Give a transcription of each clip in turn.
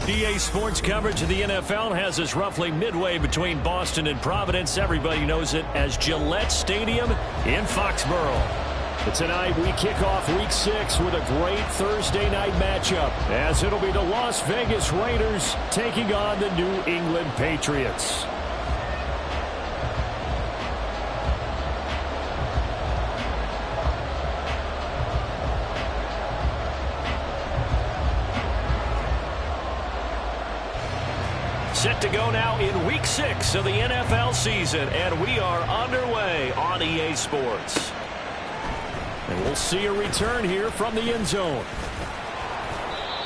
EA Sports coverage of the NFL has us roughly midway between Boston and Providence. Everybody knows it as Gillette Stadium in Foxborough. But tonight we kick off Week 6 with a great Thursday night matchup, as it'll be the Las Vegas Raiders taking on the New England Patriots. Set to go now in Week 6 of the NFL season, and we are underway on EA Sports. And we'll see a return here from the end zone.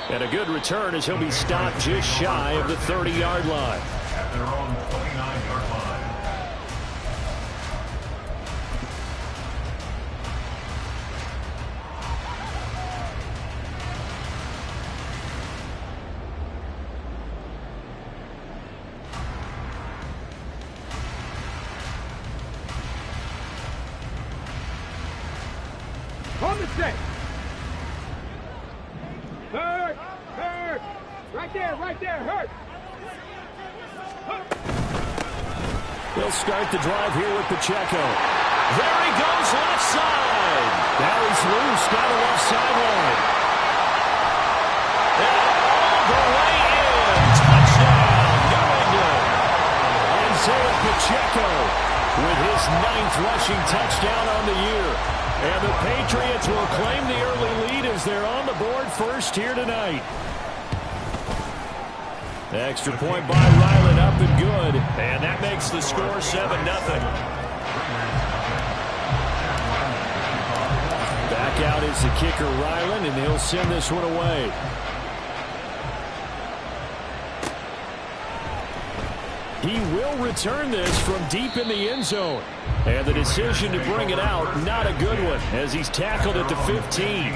And a good return as he'll be stopped just shy of the 30-yard line. At their own 29-yard line. On the set. Hurt. Hurt. Right there. Hurt. They'll start the drive here with Pacheco. There he goes, left side. That is loose down the left sideline. And all the way in. Touchdown, New England. Isaiah Pacheco with his 9th rushing touchdown on the year. And the Patriots will claim the early lead as they're on the board first here tonight. Extra point by Ryland, up and good. And that makes the score 7-0. Back out is the kicker, Ryland, and he'll send this one away. He will return this from deep in the end zone. And the decision to bring it out, not a good one, as he's tackled at the 15.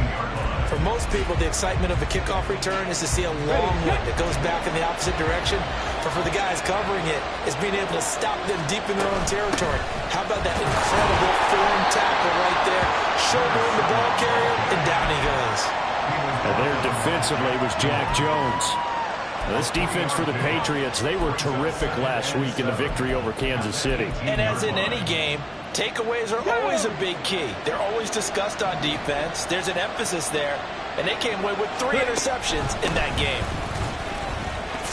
For most people, the excitement of a kickoff return is to see a long one that goes back in the opposite direction. But for the guys covering it, it's being able to stop them deep in their own territory. How about that incredible form tackle right there? Shouldering the ball carrier, and down he goes. And there defensively was Jack Jones. Now, this defense for the Patriots, they were terrific last week in the victory over Kansas City. And as in any game, takeaways are always a big key. They're always discussed on defense. There's an emphasis there, and they came away with 3 interceptions in that game.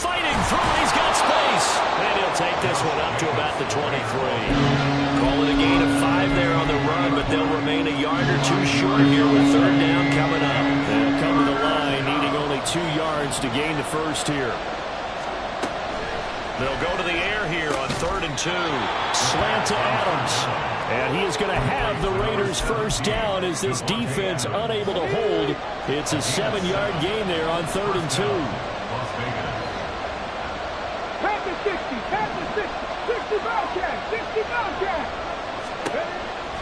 Fighting through, he's got space. And he'll take this one up to about the 23. Call it a gain of 5 there on the run, but they'll remain a yard or 2 short here with 3rd down coming up. They'll come to the line, needing only 2 yards to gain the first here. They'll go to the air here on 3rd and 2. Slant to Adams. And he is going to have the Raiders first down as this defense unable to hold. It's a 7-yard gain there on 3rd and 2. Pass the 60. 60 Bobcat. 60 Bobcat.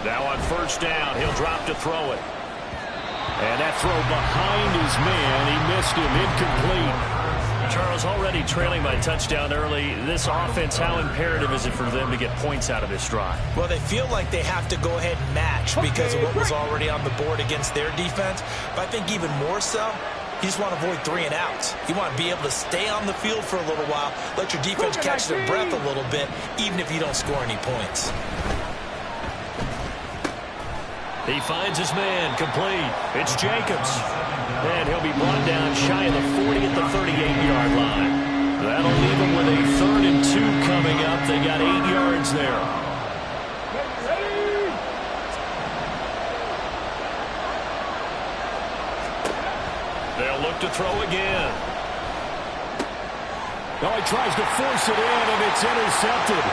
Now on first down, he'll drop to throw it. And that throw behind his man. He missed him, incomplete. Charles, already trailing by touchdown early. This offense, how imperative is it for them to get points out of this drive? Well, they feel like they have to go ahead and match because of what was already on the board against their defense. But I think even more so, you just want to avoid 3 and outs. You want to be able to stay on the field for a little while, let your defense catch their breath a little bit, even if you don't score any points. He finds his man, complete. It's Jacobs. And he'll be brought down shy of the 40 at the 38-yard line. That'll leave him with a 3rd and 2 coming up. They got 8 yards there. They'll look to throw again. Oh, he tries to force it in, and it's intercepted.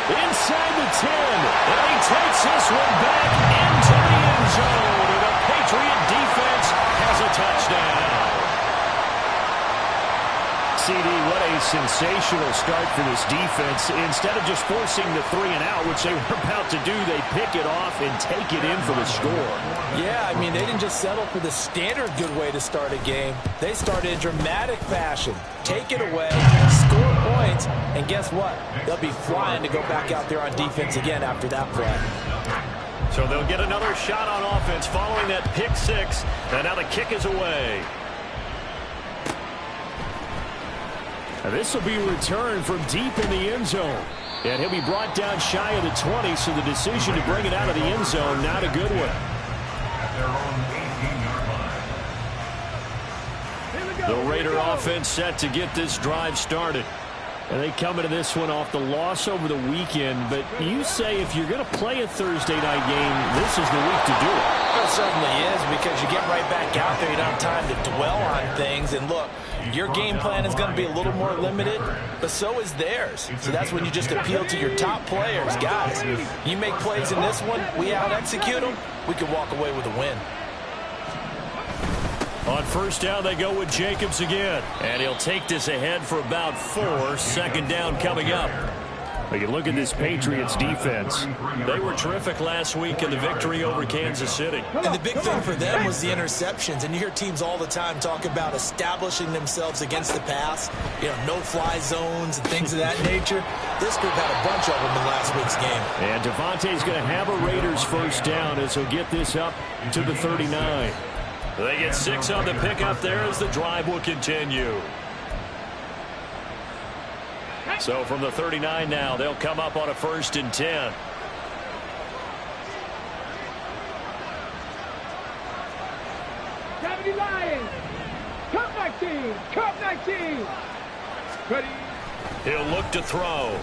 Inside the 10, and he takes this one back into the end zone, and the Patriot defense has a touchdown. CD, what a sensational start for this defense. Instead of just forcing the 3-and-out, which they were about to do, they pick it off and take it in for the score. Yeah, I mean, they didn't just settle for the standard good way to start a game. They started in dramatic fashion. Take it away, score points, and guess what? They'll be flying to go back out there on defense again after that play. So they'll get another shot on offense following that pick six, and now the kick is away. Now this will be returned from deep in the end zone. And he'll be brought down shy of the 20, so the decision to bring it out of the end zone, not a good one. At their own 18-yard line. The Raider offense set to get this drive started. And they come into this one off the loss over the weekend. But you say if you're going to play a Thursday night game, this is the week to do it. It certainly is, because you get right back out there. You don't have time to dwell on things. And look, your game plan is going to be a little more limited, but so is theirs. So that's when you just appeal to your top players. Guys, you make plays in this one, we out-execute them, we can walk away with a win. On first down, they go with Jacobs again. And he'll take this ahead for about 4. Second down coming up. But you look at this Patriots defense. They were terrific last week in the victory over Kansas City. And the big thing for them was the interceptions. And you hear teams all the time talk about establishing themselves against the pass. You know, no-fly zones and things of that nature. This group had a bunch of them in last week's game. And Devontae's going to have a Raiders first down as he'll get this up to the 39. They get 6 on the pickup there as the drive will continue. So from the 39 now, they'll come up on a 1st and 10. Lions. Cup 19. Cup 19. Ready. He'll look to throw.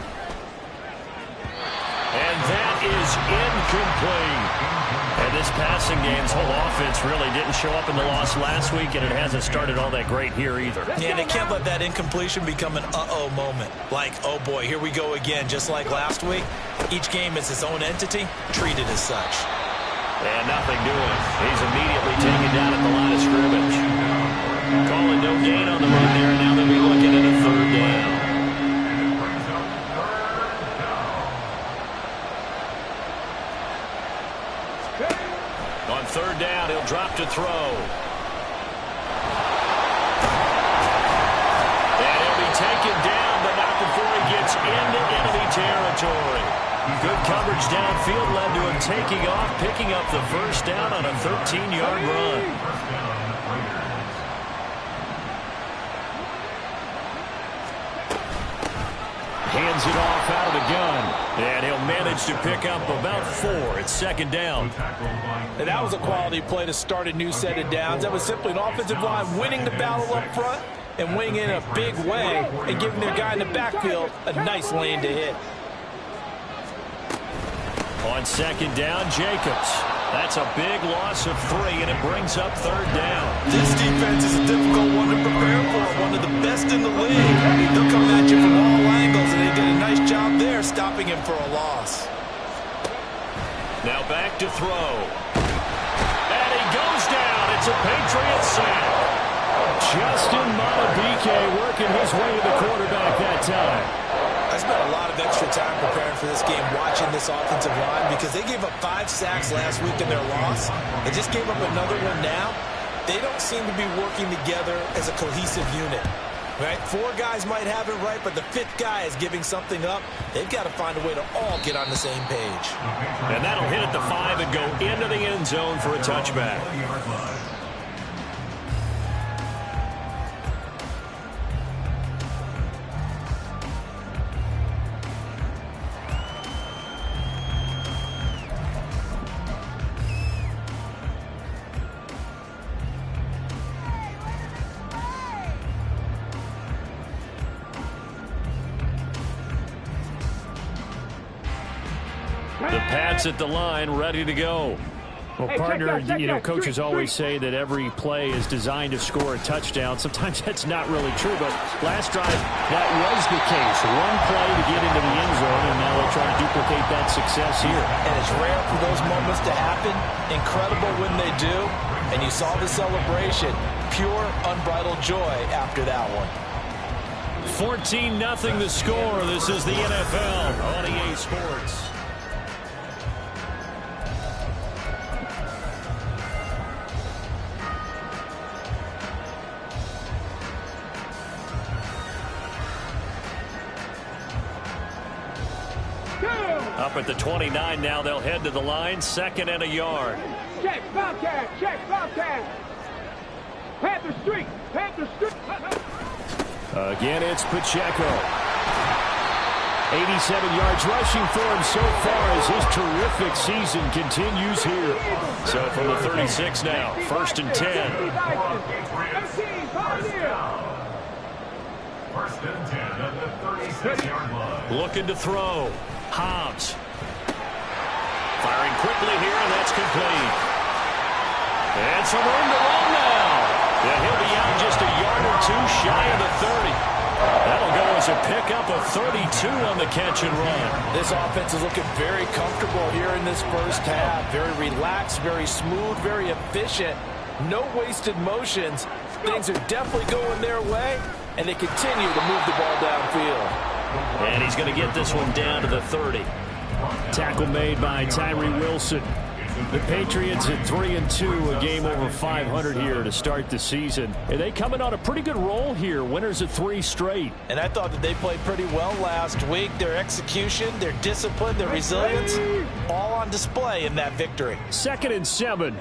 And that is incomplete. And this passing game's whole offense really didn't show up in the loss last week, and it hasn't started all that great here either. Yeah, they can't let that incompletion become an uh-oh moment. Like, oh boy, here we go again, just like last week. Each game is its own entity, treated as such. And nothing doing. He's immediately taken down at the line of scrimmage. Calling no gain on the run there, and now they'll be looking at a 3rd down. On 3rd down, he'll drop to throw. And he'll be taken down, but not before he gets into enemy territory. Good coverage downfield led to him taking off, picking up the first down on a 13-yard run. Hands it off out of the gun. And he'll manage to pick up about 4. It's 2nd down. And that was a quality play to start a new set of downs. That was simply an offensive line winning the battle up front and winning in a big way and giving their guy in the backfield a nice lane to hit. On 2nd down, Jacobs. That's a big loss of 3, and it brings up 3rd down. This defense is a difficult one to prepare for, one of the best in the league. They'll come at you from all angles, and they did a nice job there stopping him for a loss. Now back to throw. And he goes down. It's a Patriots sack. Justin Madubuike working his way to the quarterback that time. I spent a lot of extra time preparing for this game, watching this offensive line, because they gave up 5 sacks last week in their loss. They just gave up another one now. They don't seem to be working together as a cohesive unit. Right? 4 guys might have it right, but the 5th guy is giving something up. They've got to find a way to all get on the same page. And that'll hit at the 5 and go into the end zone for a touchback. The Pats at the line, ready to go. Well, partner, you know, coaches always say that every play is designed to score a touchdown. Sometimes that's not really true, but last drive, that was the case. One play to get into the end zone, and now they'll try to duplicate that success here. And it's rare for those moments to happen. Incredible when they do. And you saw the celebration. Pure, unbridled joy after that one. 14-0 the score. This is the NFL on EA Sports. Up at the 29 now, they'll head to the line, 2nd and a yard. Check, Bobcat, check, Bobcat. Panther Street, Panther Street. Again, it's Pacheco. 87 yards rushing for him so far as his terrific season continues here. So from the 36 now, 1st and 10. 1st and 10 at the 36-yard line. Looking to throw. Hobbs. Firing quickly here, and that's complete. And some room to run now. Yeah, he'll be out just a yard or two shy of the 30. That'll go as a pickup of 32 on the catch and run. This offense is looking very comfortable here in this first half. Very relaxed, very smooth, very efficient. No wasted motions. Things are definitely going their way, and they continue to move the ball downfield. And he's going to get this one down to the 30. Tackle made by Tyree Wilson. The Patriots at 3-2, a game over 500 here to start the season. And they coming on a pretty good roll here, winners of 3 straight. And I thought that they played pretty well last week. Their execution, their discipline, their resilience, all on display in that victory. 2nd and 7.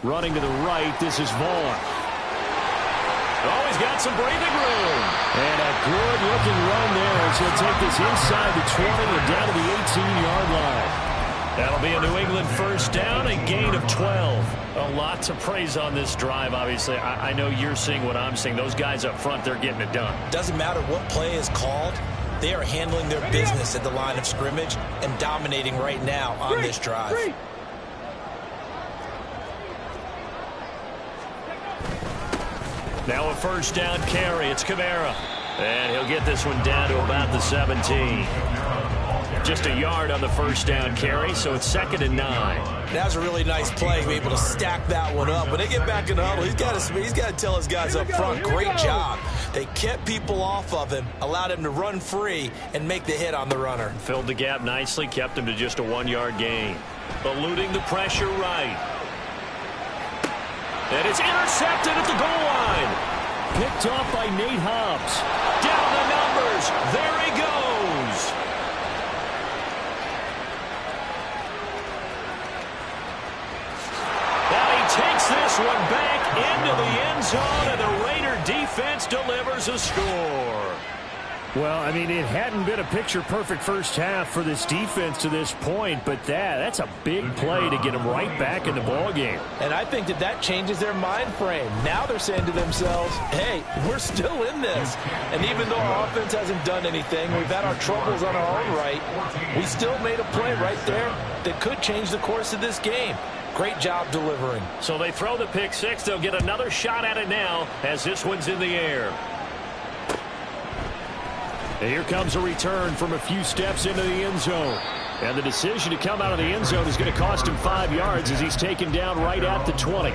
Running to the right, this is Vaughn. Oh, he's got some breathing room. And a good-looking run there as he'll take this inside the 20 and down to the 18-yard line. That'll be a New England first down, a gain of 12. A lot to praise on this drive, obviously. I know you're seeing what I'm seeing. Those guys up front, they're getting it done. Doesn't matter what play is called. They are handling their business at the line of scrimmage and dominating right now on this drive. Now a first down carry. It's Kamara. And he'll get this one down to about the 17. Just a yard on the first down carry, so it's 2nd and 9. That was a really nice play to be able to stack that one up. When they get back in the huddle, he's got to tell his guys up front, great job. They kept people off of him, allowed him to run free, and make the hit on the runner. Filled the gap nicely, kept him to just a 1-yard gain. Eluding the pressure right. And it's intercepted at the goal line. Picked off by Nate Hobbs. Down the numbers. There he goes. Now he takes this one back into the end zone, and the Raider defense delivers a score. Well, I mean, it hadn't been a picture-perfect first half for this defense to this point, but that's a big play to get them right back in the ballgame. And I think that changes their mind frame. Now they're saying to themselves, hey, we're still in this. And even though our offense hasn't done anything, we've had our troubles on our own right, we still made a play right there that could change the course of this game. Great job delivering. So they throw the pick six. They'll get another shot at it now as this one's in the air. And here comes a return from a few steps into the end zone. And the decision to come out of the end zone is going to cost him 5 yards as he's taken down right at the 20.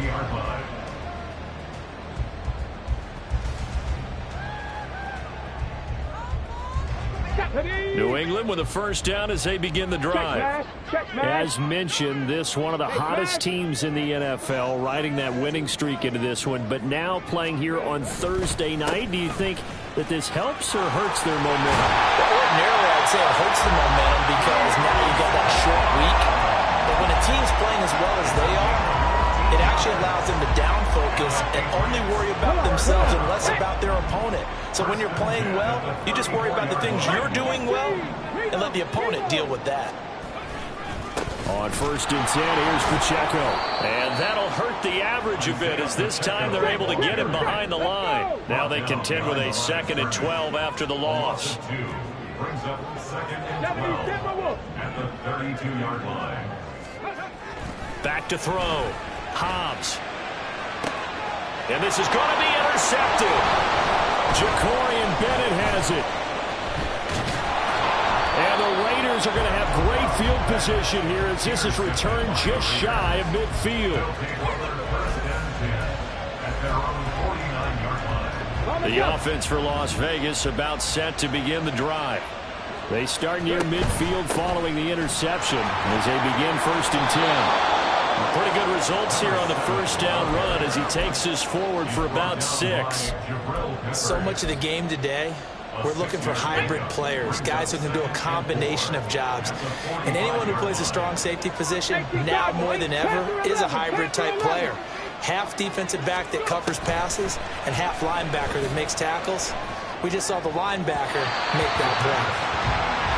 New England with a first down as they begin the drive. As mentioned, this one of the hottest teams in the NFL, riding that winning streak into this one, but now playing here on Thursday night. Do you think that this helps or hurts their momentum? Ordinarily, I'd say it hurts the momentum because now you've got that short week. But when a team's playing as well as they are, it actually allows them to down focus and only worry about themselves and less about their opponent. So when you're playing well, you just worry about the things you're doing well and let the opponent deal with that. On 1st and 10, here's Pacheco. And that'll hurt the average a bit as this time they're able to get him behind the line. Now they contend with a 2nd and 12 after the loss. Brings up 2nd and 12 at the 32-yard line. Back to throw. Hobbs. And this is going to be intercepted. Jacorian Bennett has it. And the Raiders are going to have great field position here as this is returned just shy of midfield. At their own 49-yard line. The offense for Las Vegas about set to begin the drive. They start near midfield following the interception as they begin 1st and 10. Pretty good results here on the first down run as he takes us forward for about 6. So much of the game today, we're looking for hybrid players, guys who can do a combination of jobs. And anyone who plays a strong safety position, now more than ever, is a hybrid type player. Half defensive back that covers passes and half linebacker that makes tackles. We just saw the linebacker make that play.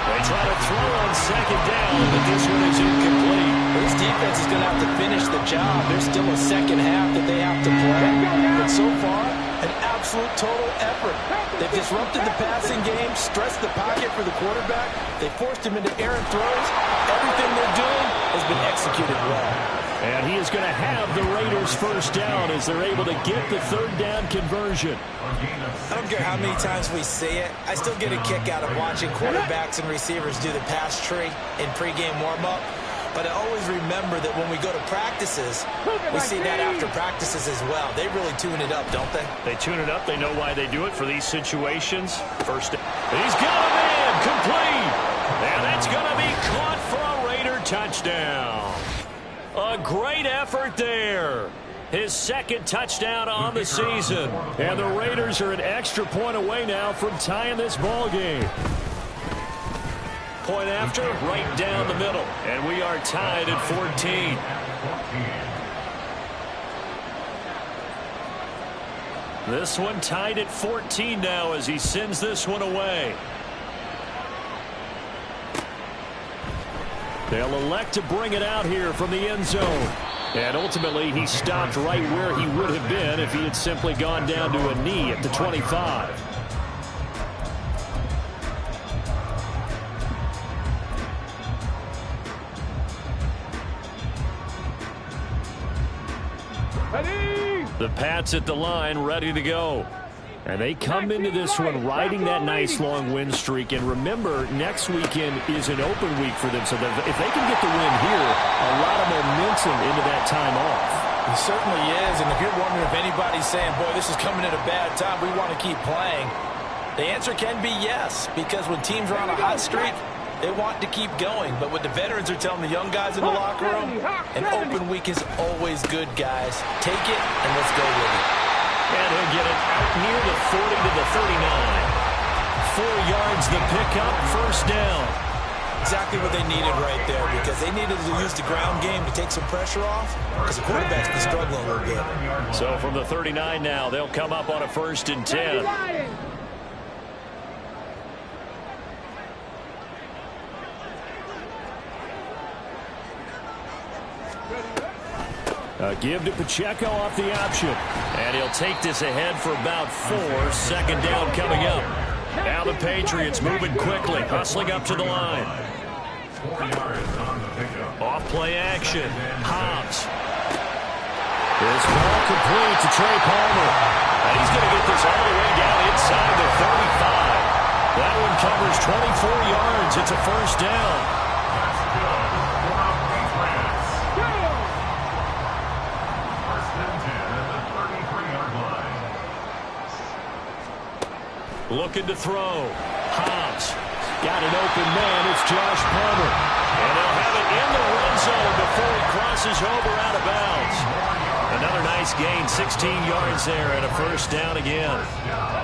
They try to throw on 2nd down, but this one is incomplete. This defense is going to have to finish the job. There's still a second half that they have to play. But so far, an absolute total effort. They've disrupted the passing game, stressed the pocket for the quarterback. They forced him into errant throws. Everything they're doing has been executed well. And he is going to have the Raiders 1st down as they're able to get the 3rd down conversion. I don't care how many times we see it. I still get a kick out of watching quarterbacks and receivers do the pass tree in pregame warm-up. But I always remember that when we go to practices, we see that after practices as well. They really tune it up, don't they? They tune it up. They know why they do it for these situations. First, he's got a man complete. And that's going to be caught for a Raider touchdown. A great effort there. His 2nd touchdown on the season. And the Raiders are an extra point away now from tying this ball game. Point after, right down the middle. And we are tied at 14. This one tied at 14 now as he sends this one away. They'll elect to bring it out here from the end zone. And ultimately, he stopped right where he would have been if he had simply gone down to a knee at the 25. The Pats at the line ready to go. And they come into this one riding that nice long win streak. And remember, next weekend is an open week for them. So if they can get the win here, a lot of momentum into that time off. It certainly is. And if you're wondering if anybody's saying, boy, this is coming at a bad time, we want to keep playing, the answer can be yes. Because when teams are on a hot streak, they want to keep going. But what the veterans are telling the young guys in the locker room, an open week is always good, guys. Take it and let's go with it. And he'll get it out near the 40 to the 39. 4 yards the pickup, 1st down. Exactly what they needed right there, because they needed to use the ground game to take some pressure off, because the quarterback's been struggling a little bit. So from the 39 now, they'll come up on a 1st and 10. A give to Pacheco off the option. And he'll take this ahead for about 4. 2nd down coming up. Now the Patriots moving quickly, hustling up to the line. Off play action. Hobbs. This ball complete to Trey Palmer. And he's going to get this all the way down inside the 35. That one covers 24 yards. It's a 1st down. Looking to throw. Hobbs got an open man. It's Josh Palmer. And they'll have it in the red zone before he crosses over out of bounds. Another nice gain, 16 yards there, and a 1st down again.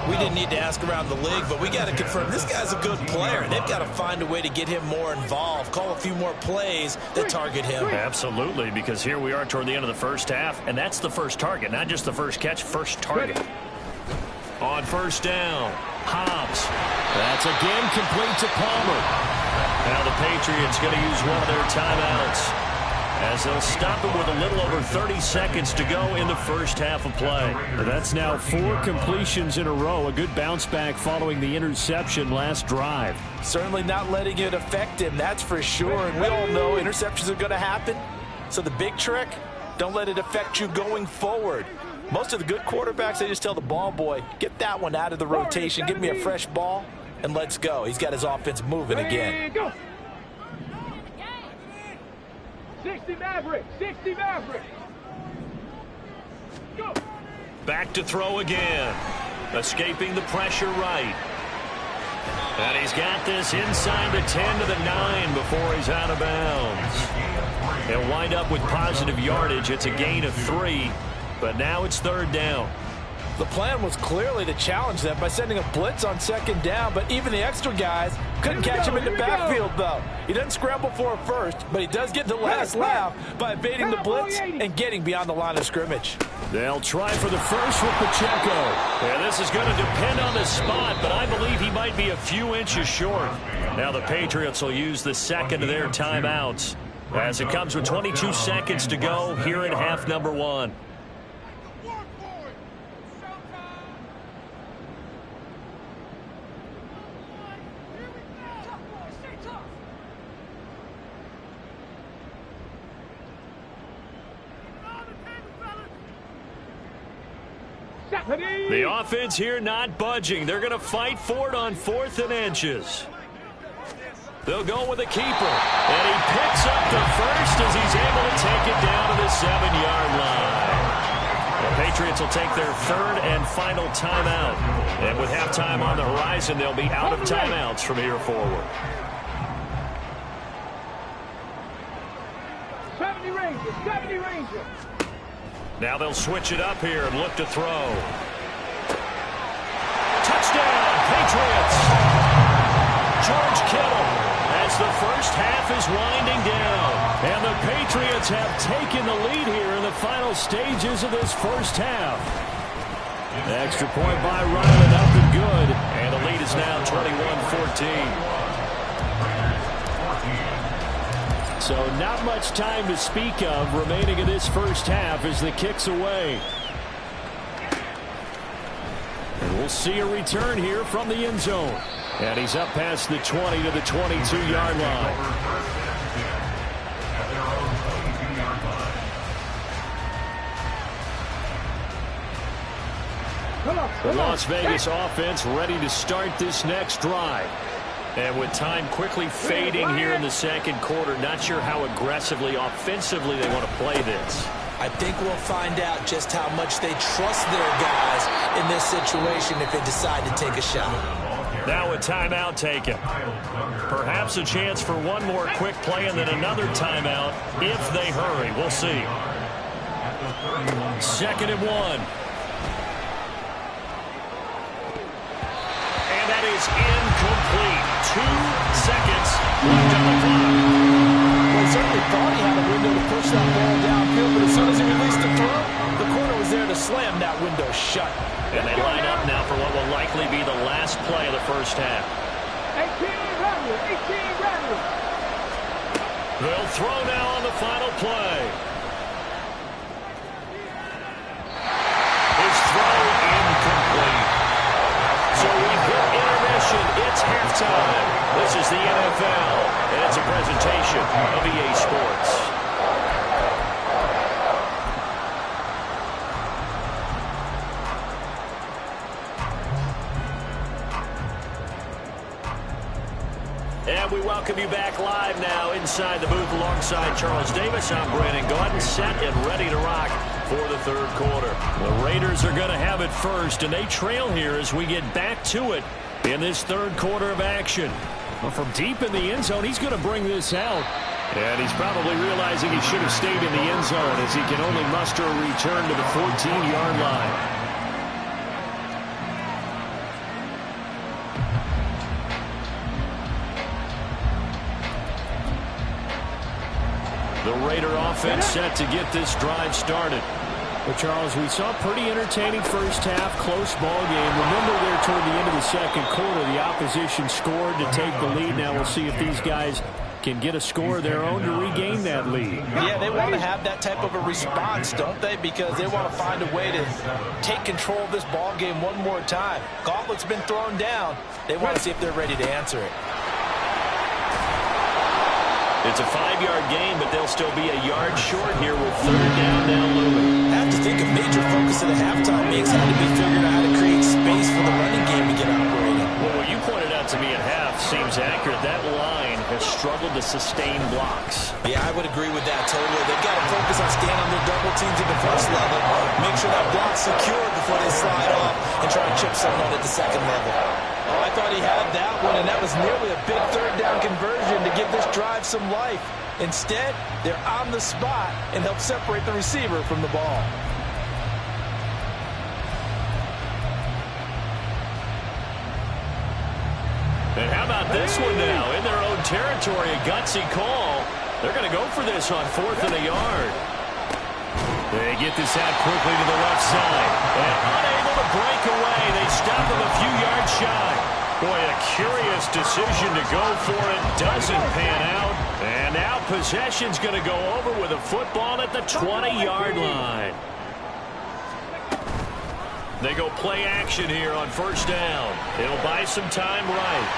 We didn't need to ask around the league, but we got to confirm this guy's a good player. They've got to find a way to get him more involved, call a few more plays that target him. Absolutely, because here we are toward the end of the 1st half, and that's the first target, not just the first catch, first target. On 1st down, Hobbs. That's again complete to Palmer. Now the Patriots going to use one of their timeouts as they'll stop him with a little over 30 seconds to go in the 1st half of play. That's now 4 completions in a row. A good bounce back following the interception last drive. Certainly not letting it affect him, that's for sure. And we all know interceptions are going to happen. So the big trick, don't let it affect you going forward. Most of the good quarterbacks, they just tell the ball boy, get that one out of the rotation, give me a fresh ball, and let's go. He's got his offense moving again. 60 Maverick, 60 Maverick. Go. Back to throw again. Escaping the pressure right. And he's got this inside the 10 to the 9 before he's out of bounds. He'll wind up with positive yardage. It's a gain of 3, but now it's 3rd down. The plan was clearly to challenge them by sending a blitz on 2nd down, but even the extra guys couldn't catch him in the backfield, though. He doesn't scramble for it first, but he does get the last laugh by evading the blitz and getting beyond the line of scrimmage. They'll try for the first with Pacheco. And this is going to depend on the spot, but I believe he might be a few inches short. Now the Patriots will use the second of their timeouts as it comes with 22 seconds to go here in half number 1. The offense here not budging. They're going to fight for it on 4th and inches. They'll go with a keeper. And he picks up the first as he's able to take it down to the 7-yard line. The Patriots will take their 3rd and final timeout. And with halftime on the horizon, they'll be out of timeouts from here forward. 70 Rangers. Now they'll switch it up here and look to throw. Touchdown, Patriots. George Kittle as the first half is winding down. And the Patriots have taken the lead here in the final stages of this first half. The extra point by Ryland up and good. And the lead is now 21-14. So not much time to speak of remaining in this first half as the kick's away. And we'll see a return here from the end zone. And he's up past the 20 to the 22-yard line. The Las Vegas offense ready to start this next drive. And with time quickly fading here in the second quarter, not sure how aggressively, offensively they want to play this. I think we'll find out just how much they trust their guys in this situation if they decide to take a shot. Now a timeout taken. Perhaps a chance for one more quick play and then another timeout if they hurry. We'll see. 2nd and 1. And that is incomplete. 2 seconds left on the clock. Well, he certainly thought he had a window to push that ball downfield, but as soon as he released the throw, the corner was there to slam that window shut. And they line up now for what will likely be the last play of the first half. 18 Ravens. They'll throw now on the final play. His throw incomplete. So we hit intermission. It's halftime. This is the NFL, and it's a presentation of EA Sports. And we welcome you back live now inside the booth alongside Charles Davis. I'm Brandon Gaudin, set and ready to rock for the third quarter. The Raiders are going to have it first, and they trail here as we get back to it in this third quarter of action. Well, from deep in the end zone, he's going to bring this out. And he's probably realizing he should have stayed in the end zone as he can only muster a return to the 14-yard line. The Raider offense set to get this drive started. Well, Charles, we saw a pretty entertaining first half, close ball game. Remember there toward the end of the second quarter, the opposition scored to take the lead. Now we'll see if these guys can get a score of their own to regain that lead. Yeah, they want to have that type of a response, don't they? Because they want to find a way to take control of this ball game one more time. Gauntlet's been thrown down. They want to see if they're ready to answer it. It's a 5-yard gain, but they'll still be a yard short here with third down now looming. I have to think a major focus of the halftime mix had to be figuring out how to create space for the running game to get operating. Well, what you pointed out to me at half seems accurate. That line has struggled to sustain blocks. Yeah, I would agree with that totally. They've got to focus on staying on their double teams at the first level, make sure that block's secured before they slide off, and try to chip someone at the second level. Oh, I thought he had that one, and that was nearly a big third down conversion to give this drive some life. Instead, they're on the spot and help separate the receiver from the ball. And how about this one now? In their own territory, a gutsy call. They're going to go for this on 4th and a yard. They get this out quickly to the left side. And unable to break away. They stop him a few yards shy. Boy, a curious decision to go for it. Doesn't pan out. And now possession's going to go over with a football at the 20-yard line. They go play action here on 1st down. It'll buy some time right.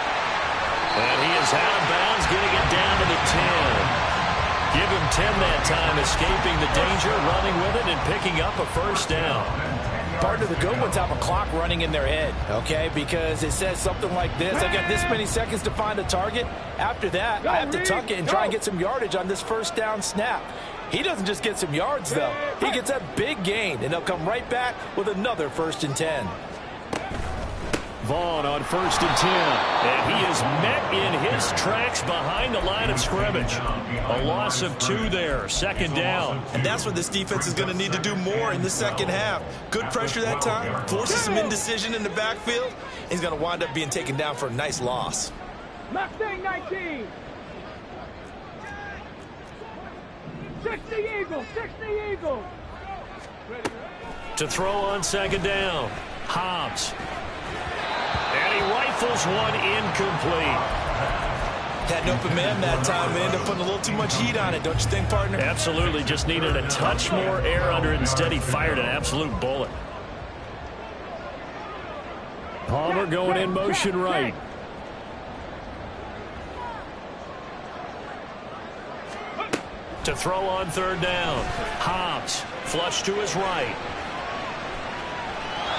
And he is out of bounds, getting it down to the 10. Give him 10 that time, escaping the danger, running with it, and picking up a 1st down. Partner, the good ones have a clock running in their head, okay? Because it says something like this. I've got this many seconds to find a target. After that, I have to tuck it and try and get some yardage on this 1st down snap. He doesn't just get some yards, though. He gets a big gain, and they'll come right back with another 1st and 10. Vaughn on 1st and 10. And he is met in his tracks behind the line of scrimmage. A loss of 2 there, 2nd down. And that's what this defense is going to need to do more in the second half. Good pressure that time, forces some indecision in the backfield. He's going to wind up being taken down for a nice loss. Mustang 19. 60 Eagles, 60 Eagles. To throw on 2nd down. Hobbs. And he rifles one incomplete. Had an open man that time. They ended up putting a little too much heat on it, don't you think, partner? Absolutely. Just needed a touch more air under it. Instead, he fired an absolute bullet. Palmer going in motion right. To throw on 3rd down. Hobbs, flush to his right.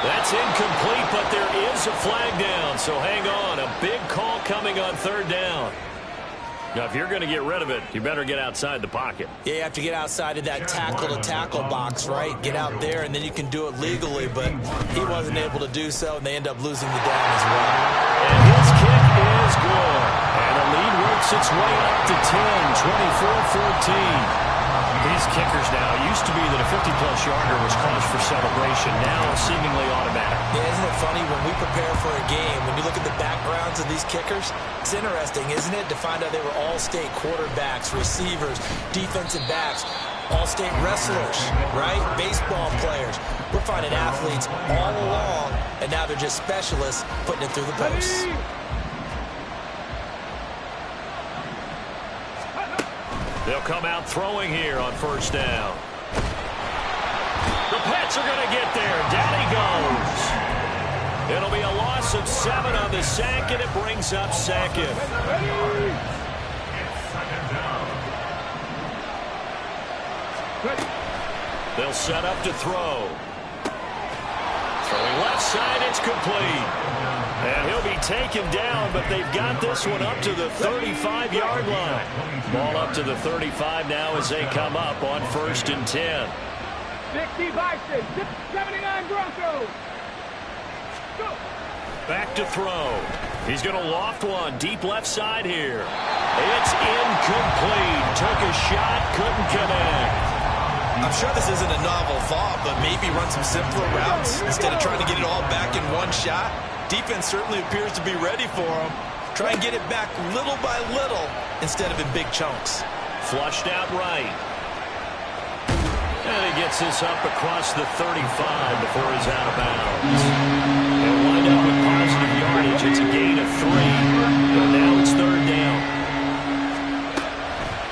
That's incomplete, but there is a flag down, so hang on. A big call coming on 3rd down. Now, if you're going to get rid of it, you better get outside the pocket. Yeah, you have to get outside of that tackle-to-tackle box, right? Get out there, and then you can do it legally, but he wasn't able to do so, and they end up losing the down as well. And his kick is good. And the lead works its way up to 10, 24-14. These kickers now, it used to be that a 50-plus yarder was cause for celebration. Now seemingly automatic. Yeah, isn't it funny when we prepare for a game, when you look at the backgrounds of these kickers, it's interesting, isn't it, to find out they were all-state quarterbacks, receivers, defensive backs, all-state wrestlers, right? Baseball players. We're finding athletes all along, and now they're just specialists putting it through the posts. They'll come out throwing here on 1st down. The Pats are going to get there. Down he goes. It'll be a loss of 7 on the sack, and it brings up 2nd. They'll set up to throw. Throwing left side, it's complete. And he'll be taken down, but they've got this one up to the 35-yard line. Ball up to the 35 now as they come up on 1st and 10. 60 Bison, 79 Broncos. Go. Back to throw. He's going to loft one deep left side here. It's incomplete. Took a shot, couldn't connect. I'm sure this isn't a novel thought, but maybe run some simpler routes instead of trying to get it all back in one shot. Defense certainly appears to be ready for him. Try and get it back little by little instead of in big chunks. Flushed out right. And he gets this up across the 35 before he's out of bounds. They'll wind up with positive yardage. It's a gain of 3. And now it's 3rd down.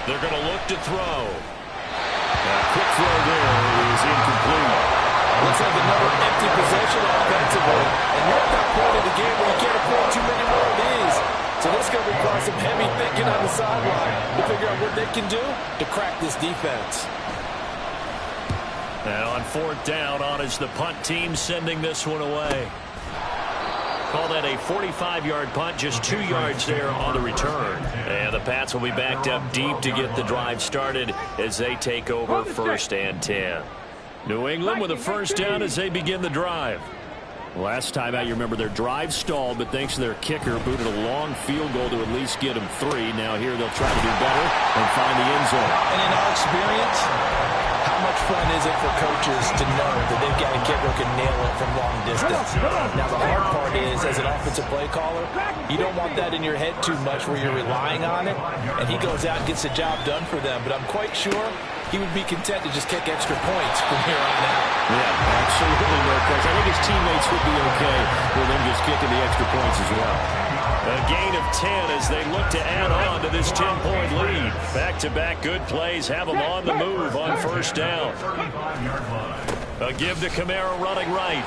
They're going to look to throw. A quick throw there is incomplete. Looks like another empty possession offensively. And you're at that point in the game where you can't afford too many more of these. So this is going to require some heavy thinking on the sideline to figure out what they can do to crack this defense. And on 4th down, on is the punt team sending this one away. Call that a 45-yard punt, just 2 yards there on the return. And the Pats will be backed up deep to get the drive started as they take over 1st and 10. New England with a 1st down as they begin the drive. Last time out, you remember their drive stalled, but thanks to their kicker, booted a long field goal to at least get them 3. Now here they'll try to do better and find the end zone. And in our experience, how much fun is it for coaches to know that they've got a kicker who can nail it from long distance? Now the hard part is, as an offensive play caller, you don't want that in your head too much where you're relying on it, and he goes out and gets the job done for them. But I'm quite sure he would be content to just kick extra points from here on out. Yeah, absolutely no question. I think his teammates would be okay with him just kicking the extra points as well. A gain of 10 as they look to add on to this 10-point lead. Back-to-back good plays have them on the move on first down. A give to Kamara running right.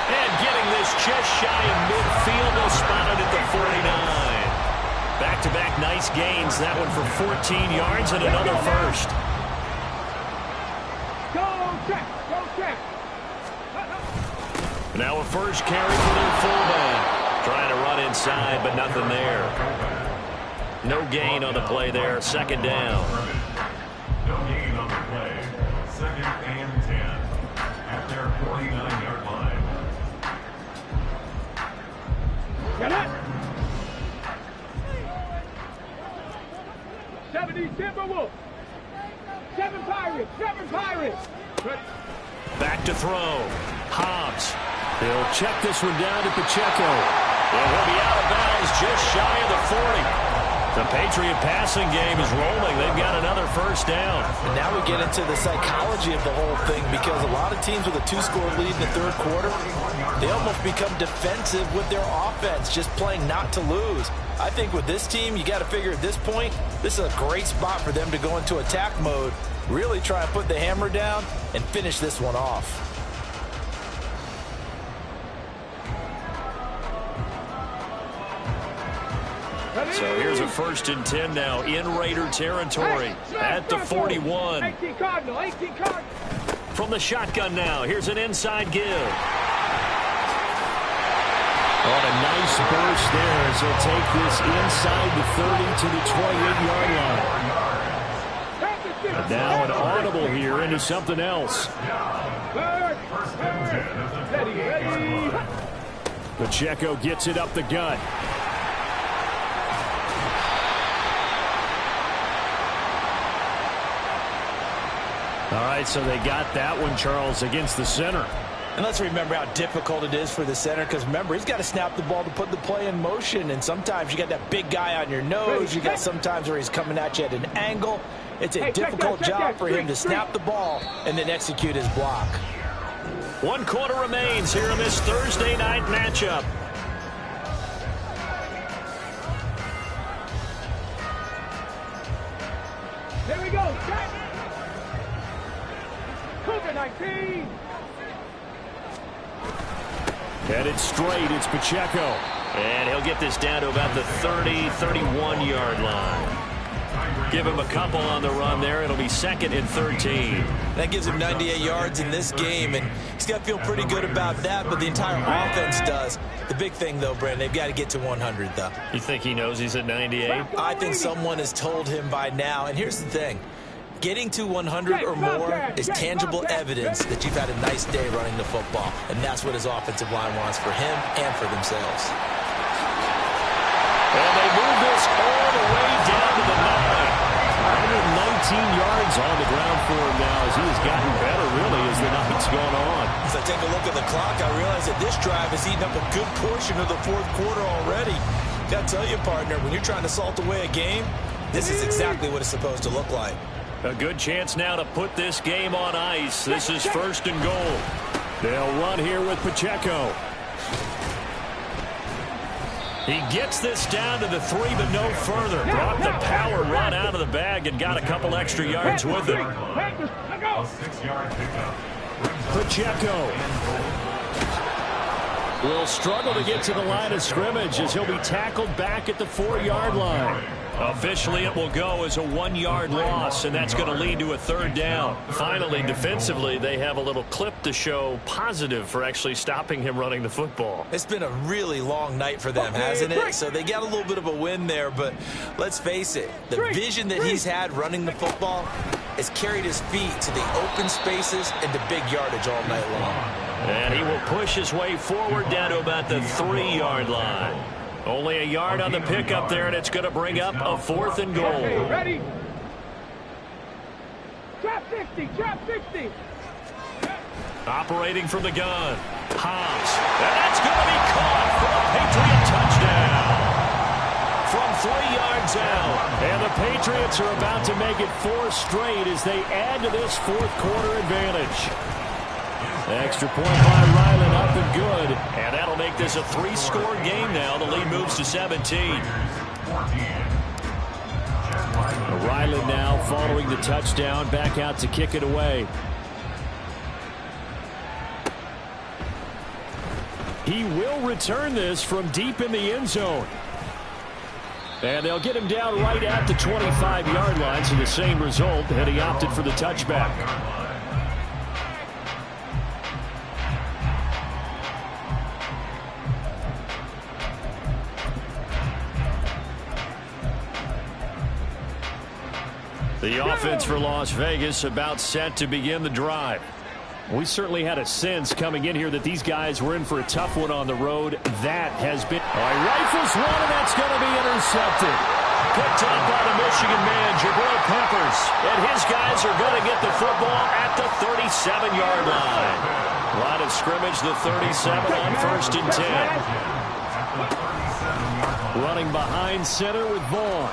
And getting this just shy of midfield. They'll spot it at the 49. Back-to-back nice gains. That one for 14 yards and another first. Go check. Go check. Now a first carry for their fullback. Trying to run inside, but nothing there. No gain on the play there. Second down. No gain on the play. 2nd and 10 at their 49-yard line. Get it. 70 Timberwolves. 7 Pirates. 7 Pirates. Back to throw. Hobbs. He'll check this one down to Pacheco. And he'll be out of bounds just shy of the 40. The Patriot passing game is rolling. They've got another first down. And now we get into the psychology of the whole thing, because a lot of teams with a 2-score lead in the third quarter, they almost become defensive with their offense, just playing not to lose. I think with this team, you got to figure at this point, this is a great spot for them to go into attack mode, really try and put the hammer down and finish this one off. So here's a 1st and 10 now in Raider territory at the 41. 18 Cardinal. 18 Cardinal. From the shotgun now, here's an inside give. Oh, a nice burst there as he'll take this inside the 30 to the 28-yard line. And now an audible here into something else. Ready. Pacheco gets it up the gut. All right, so they got that one, Charles, against the center. And let's remember how difficult it is for the center, because remember, he's got to snap the ball to put the play in motion, and sometimes you got that big guy on your nose. You got sometimes where he's coming at you at an angle. It's a difficult job for him to snap the ball and then execute his block. 1 quarter remains here in this Thursday night matchup. There we go. Cougar 19. Headed straight, it's Pacheco. And he'll get this down to about the 30, 31-yard line. Give him a couple on the run there. It'll be 2nd and 13. That gives him 98 yards in this game, and he's got to feel pretty good about that, but the entire offense does. The big thing, though, Brandon, they've got to get to 100, though. You think he knows he's at 98? I think someone has told him by now, and here's the thing. Getting to 100 or more is tangible evidence that you've had a nice day running the football, and that's what his offensive line wants for him and for themselves. And they move this all the way down to the 9. 119 yards on the ground for him now as he has gotten better, really, as the night's gone on. As I take a look at the clock, I realize that this drive has eaten up a good portion of the fourth quarter already. Got to tell you, partner, when you're trying to salt away a game, this is exactly what it's supposed to look like. A good chance now to put this game on ice. This is 1st and goal. They'll run here with Pacheco. He gets this down to the 3, but no further. Brought the power run out of the bag and got a couple extra yards with it. A 6-yard pickup. Pacheco will struggle to get to the line of scrimmage as he'll be tackled back at the 4-yard line. Officially, it will go as a 1-yard loss, and that's going to lead to a 3rd down. Finally, defensively, they have a little clip to show positive for actually stopping him running the football. It's been a really long night for them, hasn't it? So they got a little bit of a win there, but let's face it, the vision that he's had running the football has carried his feet to the open spaces and to big yardage all night long. And he will push his way forward down to about the 3-yard line. Only a yard on the pickup there, and it's going to bring up a 4th and goal. Ready? Trap 60, trap 60. Operating from the gun. Hobbs. And that's going to be caught for a Patriot touchdown. From 3 yards out. And the Patriots are about to make it 4 straight as they add to this 4th quarter advantage. Extra point by Ryland, up and good. And that'll make this a 3-score game now. The lead moves to 17. Ryland now following the touchdown, back out to kick it away. He will return this from deep in the end zone. And they'll get him down right at the 25-yard line, so the same result, and he opted for the touchback. The offense for Las Vegas about set to begin the drive. We certainly had a sense coming in here that these guys were in for a tough one on the road. That has been... rifles one, and that's going to be intercepted. Picked up by the Michigan man, Jabril Peppers. And his guys are going to get the football at the 37-yard line. Line of scrimmage, the 37 on 1st and 10. Running behind center with Vaughn.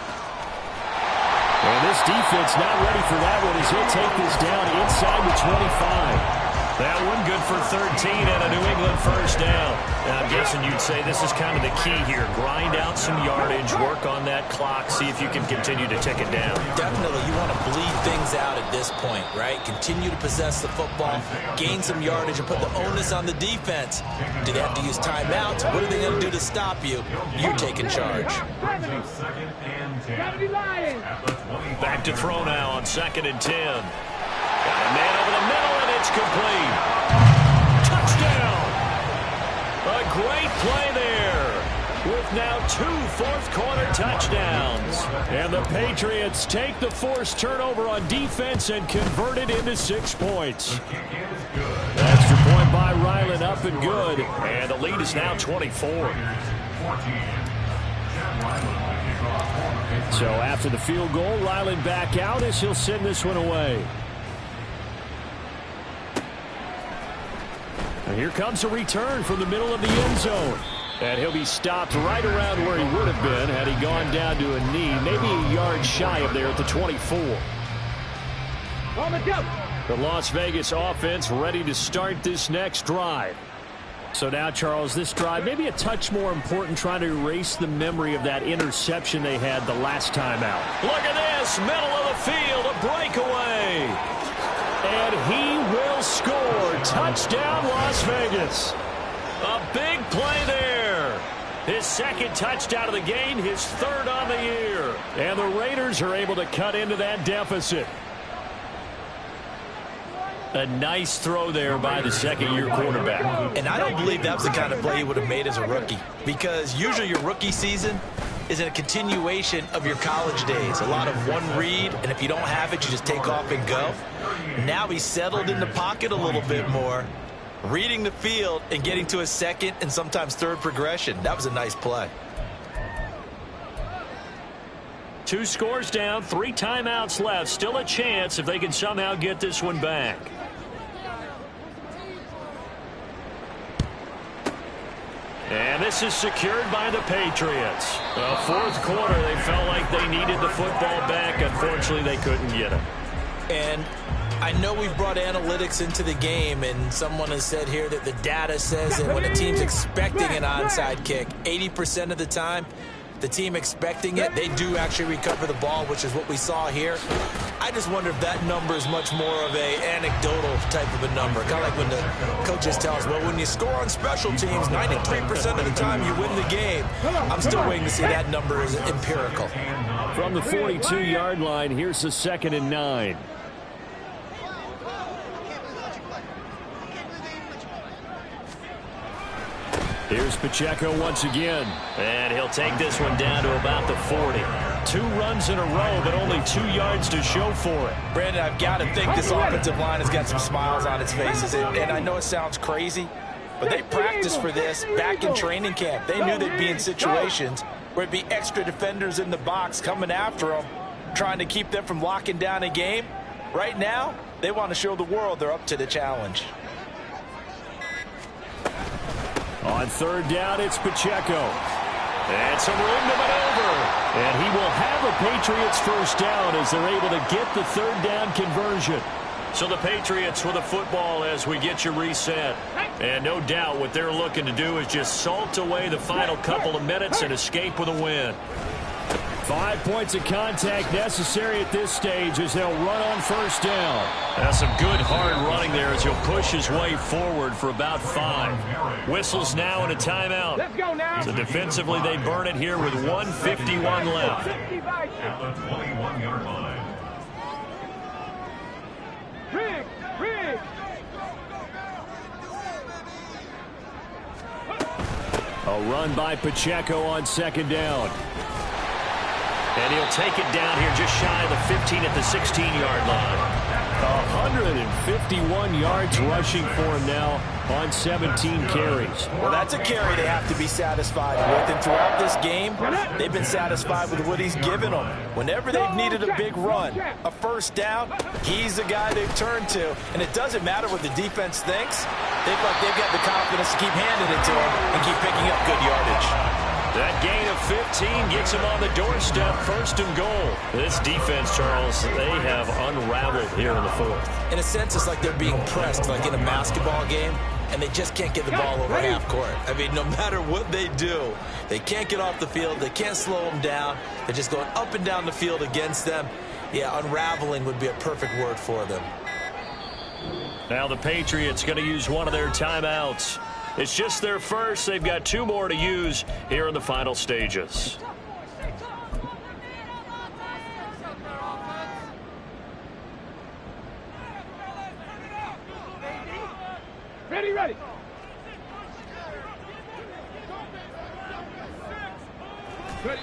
And this defense not ready for that one as he'll take this down inside the 25. That one good for 13 and a New England first down. And I'm guessing you'd say this is kind of the key here. Grind out some yardage, work on that clock, see if you can continue to tick it down. Definitely, you want to bleed things out at this point, right? Continue to possess the football, gain some yardage, and put the onus on the defense. Do they have to use timeouts? What are they going to do to stop you? You're taking charge. Back to throw now on 2nd and 10. Got a man over the middle, and it's complete. Touchdown! A great play there with now 2 fourth-quarter touchdowns. And the Patriots take the forced turnover on defense and convert it into 6 points. Extra point by Ryland, up and good. And the lead is now 24. So after the field goal, Ryland back out as he'll send this one away. And here comes a return from the middle of the end zone. And he'll be stopped right around where he would have been had he gone down to a knee, maybe a yard shy of there at the 24. The Las Vegas offense ready to start this next drive. So now, Charles, this drive maybe a touch more important, trying to erase the memory of that interception they had the last time out. Look at this, middle of the field, a breakaway. And he will score. Touchdown, Las Vegas. A big play there. His 2nd touchdown of the game, his 3rd on the year. And the Raiders are able to cut into that deficit. A nice throw there by the 2nd-year quarterback. And I don't believe that was the kind of play he would have made as a rookie, because usually your rookie season is a continuation of your college days. A lot of one read, and if you don't have it, you just take off and go. Now he's settled in the pocket a little bit more, reading the field and getting to a 2nd and sometimes 3rd progression. That was a nice play. 2 scores down, 3 timeouts left. Still a chance if they can somehow get this one back. And this is secured by the Patriots. The 4th quarter, they felt like they needed the football back. Unfortunately, they couldn't get it. And I know we've brought analytics into the game, and someone has said here that the data says that when a team's expecting an onside kick, 80% of the time, the team expecting it, they do actually recover the ball, which is what we saw here. I just wonder if that number is much more of a anecdotal type of a number. Kind of like when the coaches tell us, well, when you score on special teams, 93% of the time you win the game. I'm still waiting to see that number is empirical. From the 42-yard line, here's the 2nd and 9. Here's Pacheco once again. And he'll take this one down to about the 40. 2 runs in a row, but only 2 yards to show for it. Brandon, I've got to think this offensive line has got some smiles on its faces. And I know it sounds crazy, but they practiced for this back in training camp. They knew they'd be in situations where it'd be extra defenders in the box coming after them, trying to keep them from locking down a game. Right now, they want to show the world they're up to the challenge. On 3rd down, it's Pacheco. And some room to maneuver. And he will have a Patriots first down as they're able to get the 3rd down conversion. So the Patriots with the football as we get you reset. And no doubt what they're looking to do is just salt away the final couple of minutes and escape with a win. 5 points of contact necessary at this stage as they'll run on 1st down. That's some good hard running there as he'll push his way forward for about 5. Whistles now and a timeout. Let's go now. So defensively they burn it here with 1:51 left. At the 21-yard line. Riggs. A run by Pacheco on 2nd down. And he'll take it down here just shy of the 15 at the 16-yard line. 151 yards rushing for him now on 17 carries. Well, that's a carry they have to be satisfied with. And throughout this game, they've been satisfied with what he's given them. Whenever they've needed a big run, a 1st down, he's the guy they've turned to. And it doesn't matter what the defense thinks. They've got the confidence to keep handing it to him and keep picking up good yardage. That gain of 15 gets him on the doorstep, 1st and goal. This defense, Charles, they have unraveled here in the 4th. In a sense, it's like they're being pressed, like in a basketball game, and they just can't get the ball over half court. I mean, no matter what they do, they can't get off the field. They can't slow them down. They're just going up and down the field against them. Yeah, unraveling would be a perfect word for them. Now the Patriots going to use one of their timeouts. It's just their first. They've got 2 more to use here in the final stages. Ready.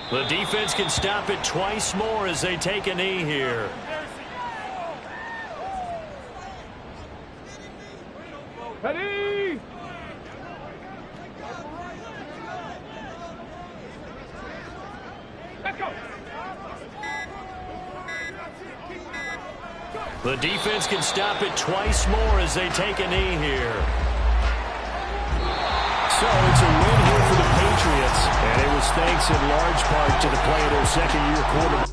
The defense can stop it twice more as they take a knee here. Ready. Let's go. The defense can stop it twice more as they take a knee here. So it's a win here for the Patriots, and it was thanks in large part to the play of their 2nd-year quarterback.